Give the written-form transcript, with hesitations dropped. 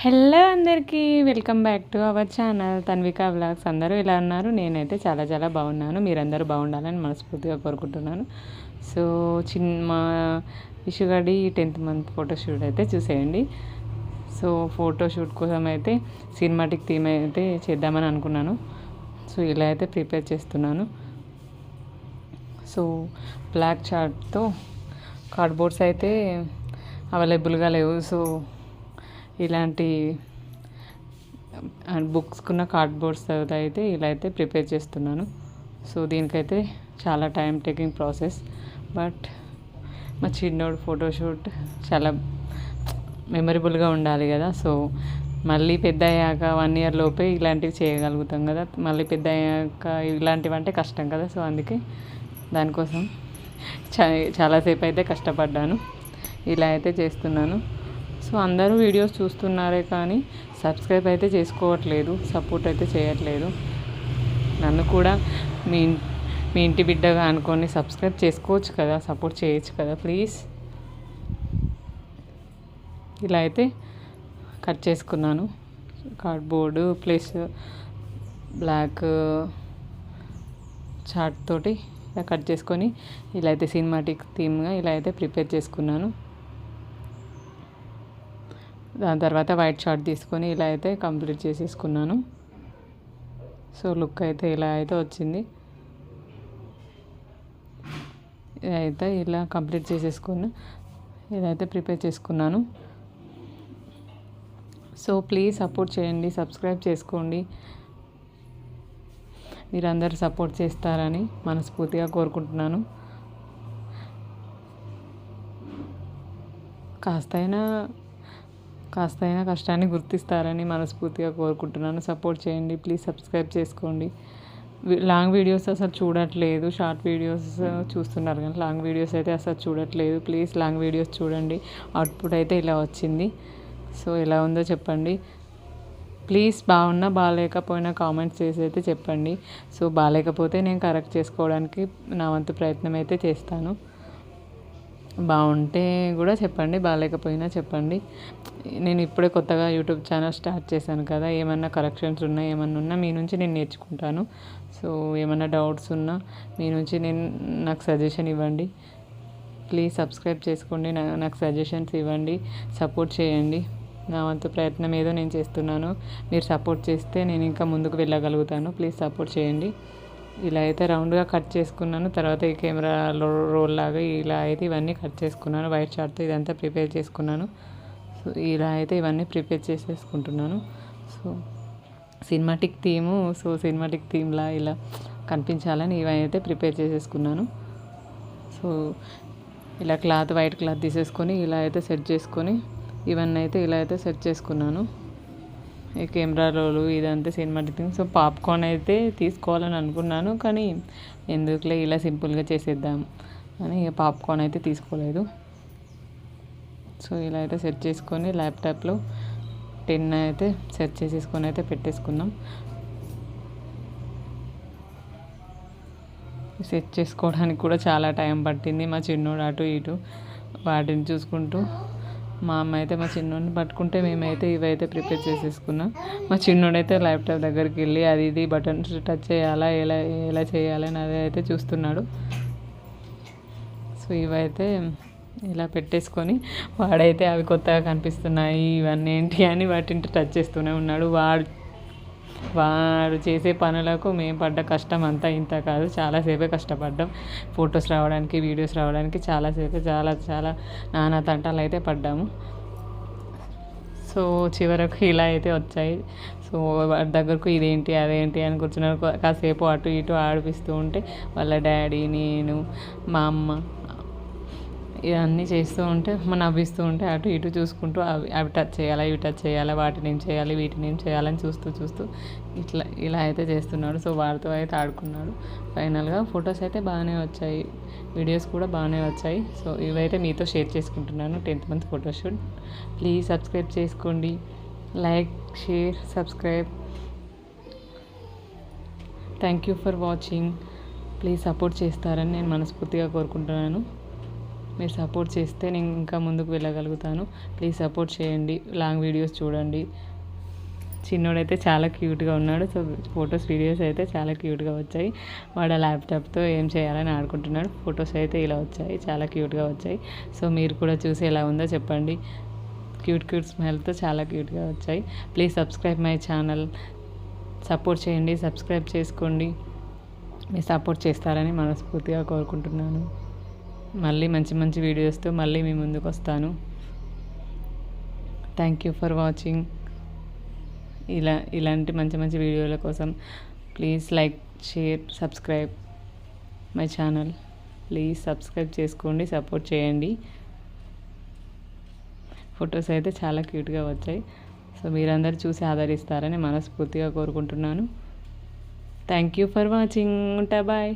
Hello అందరికీ welcome back to our channel Tanvika vlogs. అందరూ ఇలా ఉన్నారు. నేనైతే చాలా చాలా బాగున్నాను. మీరందరూ బాగుండాలని మనస్ఫూర్తిగా కోరుకుంటున్నాను. సో మా విషుగడి 10th మంత్ ఫోటోషూట్ అయితే చూసేయండి. సో ఫోటోషూట్ కోసం అయితే సినిమాటిక్ థీమ్ అయితే చేద్దామని అనుకున్నాను. సో ఇలా అయితే ప్రిపేర్ చేస్తున్నాను. సో బ్లాక్ చార్ట్తో కార్డ్బోర్డ్స్ అయితే అవైలబుల్గా లేవు. సో ఇలాంటి బుక్స్కున్న కార్డ్బోర్డ్స్ అయితే ఇలా అయితే ప్రిపేర్ చేస్తున్నాను. సో దీనికైతే చాలా టైం టేకింగ్ ప్రాసెస్. బట్ మా చిన్నోడు ఫోటోషూట్ చాలా మెమరబుల్గా ఉండాలి కదా. సో మళ్ళీ పెద్ద అయ్యాక 1 year లోపే ఇలాంటివి చేయగలుగుతాం కదా. మళ్ళీ పెద్ద అయ్యాక ఇలాంటివి అంటే కష్టం కదా. సో అందుకే దానికోసం చాలాసేపు అయితే కష్టపడ్డాను. ఇలా అయితే చేస్తున్నాను. సో అందరూ వీడియోస్ చూస్తున్నారే కానీ సబ్స్క్రైబ్ అయితే చేసుకోవట్లేదు, సపోర్ట్ అయితే చేయట్లేదు. నన్ను కూడా మీ ఇంటి బిడ్డగా అనుకొని సబ్స్క్రైబ్ చేసుకోవచ్చు కదా, సపోర్ట్ చేయొచ్చు కదా ప్లీజ్. ఇలా అయితే కట్ చేసుకున్నాను. కార్డ్బోర్డు ప్లస్ బ్లాక్ చార్ట్ తోటి ఇలా కట్ చేసుకొని ఇలా అయితే సినిమాటిక్ థీమ్గా ఇలా అయితే ప్రిపేర్ చేసుకున్నాను. దాని తర్వాత వైట్ చార్ట్ తీసుకొని ఇలా అయితే కంప్లీట్ చేసేసుకున్నాను. సో లుక్ అయితే ఇలా అయితే వచ్చింది. ఇదైతే ఇలా కంప్లీట్ చేసేసుకుని ఇలా అయితే ప్రిపేర్ చేసుకున్నాను. సో ప్లీజ్ సపోర్ట్ చేయండి, సబ్స్క్రైబ్ చేసుకోండి. మీరందరూ సపోర్ట్ చేస్తారని మనస్ఫూర్తిగా కోరుకుంటున్నాను. కాస్తైనా కష్టాన్ని గుర్తిస్తారని మనస్ఫూర్తిగా కోరుకుంటున్నాను. సపోర్ట్ చేయండి ప్లీజ్, సబ్స్క్రైబ్ చేసుకోండి. లాంగ్ వీడియోస్ అసలు చూడట్లేదు, షార్ట్ వీడియోస్ చూస్తున్నారు కానీ లాంగ్ వీడియోస్ అయితే అసలు చూడట్లేదు. ప్లీజ్ లాంగ్ వీడియోస్ చూడండి. అవుట్పుట్ అయితే ఇలా వచ్చింది. సో ఎలా ఉందో చెప్పండి ప్లీజ్. బాగున్నా బాగాలేకపోయినా కామెంట్స్ చేసి అయితే చెప్పండి. సో బాగాలేకపోతే నేను కరెక్ట్ చేసుకోవడానికి నా వంతు ప్రయత్నం అయితే చేస్తాను. బాగుంటే కూడా చెప్పండి, బాగాలేకపోయినా చెప్పండి. నేను ఇప్పుడే కొత్తగా యూట్యూబ్ ఛానల్ స్టార్ట్ చేశాను కదా, ఏమన్నా కరెక్షన్స్ ఉన్నా ఏమన్నా ఉన్నా మీ నుంచి నేను నేర్చుకుంటాను. సో ఏమన్నా డౌట్స్ ఉన్నా మీ నుంచి నాకు సజెషన్ ఇవ్వండి. ప్లీజ్ సబ్స్క్రైబ్ చేసుకోండి, నాకు సజెషన్స్ ఇవ్వండి, సపోర్ట్ చేయండి. నా వంతు ప్రయత్నం ఏదో నేను చేస్తున్నాను. మీరు సపోర్ట్ చేస్తే నేను ఇంకా ముందుకు వెళ్ళగలుగుతాను. ప్లీజ్ సపోర్ట్ చేయండి. ఇలా అయితే రౌండ్గా కట్ చేసుకున్నాను. తర్వాత ఈ కెమెరా రోల్ లాగా ఇలా అయితే ఇవన్నీ కట్ చేసుకున్నాను. వైట్ చార్ట్తో ఇదంతా ప్రిపేర్ చేసుకున్నాను. సో ఇలా అయితే ఇవన్నీ ప్రిపేర్ చేసేసుకుంటున్నాను. సో సినిమాటిక్ థీమ్లా ఇలా కనిపించాలని ఇవన్నీ అయితే ప్రిపేర్ చేసేసుకున్నాను. సో ఇలా వైట్ క్లాత్ తీసేసుకొని ఇలా అయితే సెట్ చేసుకొని ఇవన్నీ అయితే ఇలా అయితే సెట్ చేసుకున్నాను. ఈ కెమెరా రోలు ఇదంతా సినిమాటిక్ థింగ్. సో పాప్కార్న్ అయితే తీసుకోవాలని అనుకున్నాను కానీ ఎందుకులే ఇలా సింపుల్గా చేసేద్దాం అని పాప్కార్న్ అయితే తీసుకోలేదు. సో ఇలా అయితే సెట్ చేసుకొని ల్యాప్టాప్లో 10 అయితే సెట్ చేసేసుకొని అయితే పెట్టేసుకున్నాం. సెట్ చేసుకోవడానికి కూడా చాలా టైం పట్టింది. మా చిన్నోడు అటు ఇటు వాటిని చూసుకుంటూ, మా అమ్మ అయితే మా చిన్నోడిని పట్టుకుంటే మేమైతే ఇవైతే ప్రిపేర్ చేసేసుకున్నాం. మా చిన్నోడైతే ల్యాప్టాప్ దగ్గరికి వెళ్ళి అది ఇది బటన్స్ టచ్ చేయాలా, ఎలా చేయాలని అది అయితే చూస్తున్నాడు. సో ఇవైతే ఇలా పెట్టేసుకొని వాడైతే అవి కొత్తగా కనిపిస్తున్నాయి ఇవన్నీ ఏంటి అని వాటిని టచ్ చేస్తూనే ఉన్నాడు. వాడు చేసే పనులకు మేము పడ్డ కష్టం అంతా ఇంత కాదు, చాలాసేపే కష్టపడ్డాం. ఫొటోస్ రావడానికి, వీడియోస్ రావడానికి చాలాసేపే చాలా నానా తంటాలు అయితే పడ్డాము. సో చివరకు ఇలా అయితే వచ్చాయి. సో వాడి దగ్గరకు ఇదేంటి అదేంటి అని కూర్చున్నారు. కాసేపు అటు ఇటు ఆడిపిస్తూ ఉంటే వాళ్ళ డాడీ, నేను, మా అమ్మ ఇవన్నీ చేస్తూ ఉంటే నవ్విస్తూ ఉంటే అటు ఇటు చూసుకుంటూ అవి టచ్ చేయాలా, ఇవి టచ్ చేయాలా, వాటిని ఏం చేయాలి, వీటిని ఏం చేయాలని చూస్తూ ఇలా అయితే చేస్తున్నాడు. సో వాడితో అయితే ఆడుకున్నాడు. ఫైనల్గా ఫొటోస్ అయితే బాగానే వచ్చాయి, వీడియోస్ కూడా బాగానే వచ్చాయి. సో ఇవైతే మీతో షేర్ చేసుకుంటున్నాను 10th month photoshoot. Please subscribe చేసుకోండి. Like, share, subscribe. Thank you for watching. Please support చేస్తారని నేను మనస్ఫూర్తిగా కోరుకుంటున్నాను. మీరు సపోర్ట్ చేస్తే నేను ఇంకా ముందుకు వెళ్ళగలుగుతాను. ప్లీజ్ సపోర్ట్ చేయండి, లాంగ్ వీడియోస్ చూడండి. చిన్నోడైతే చాలా క్యూట్గా ఉన్నాడు. సో ఫొటోస్ వీడియోస్ అయితే చాలా క్యూట్గా వచ్చాయి. వాడు ల్యాప్టాప్తో ఏం చేయాలని ఆడుకుంటున్నాడు. ఫొటోస్ అయితే ఇలా వచ్చాయి, చాలా క్యూట్గా వచ్చాయి. సో మీరు కూడా చూసి ఎలా ఉందో చెప్పండి. క్యూట్ స్మైల్తో చాలా క్యూట్గా వచ్చాయి. Please subscribe my channel. Support చేయండి, సబ్స్క్రైబ్ చేసుకోండి. మీరు సపోర్ట్ చేస్తారని మనస్ఫూర్తిగా కోరుకుంటున్నాను. మళ్ళీ మంచి మంచి వీడియోస్తో మళ్ళీ మీ ముందుకు వస్తాను. Thank you for watching. ఇలాంటి మంచి మంచి వీడియోల కోసం please like, share, subscribe my channel. Please subscribe చేసుకోండి, సపోర్ట్ చేయండి. ఫొటోస్ అయితే చాలా క్యూట్గా వచ్చాయి. సో మీరందరూ చూసి ఆదరిస్తారని మనస్ఫూర్తిగా కోరుకుంటున్నాను. Thank you for watching. ఉంటా, బాయ్.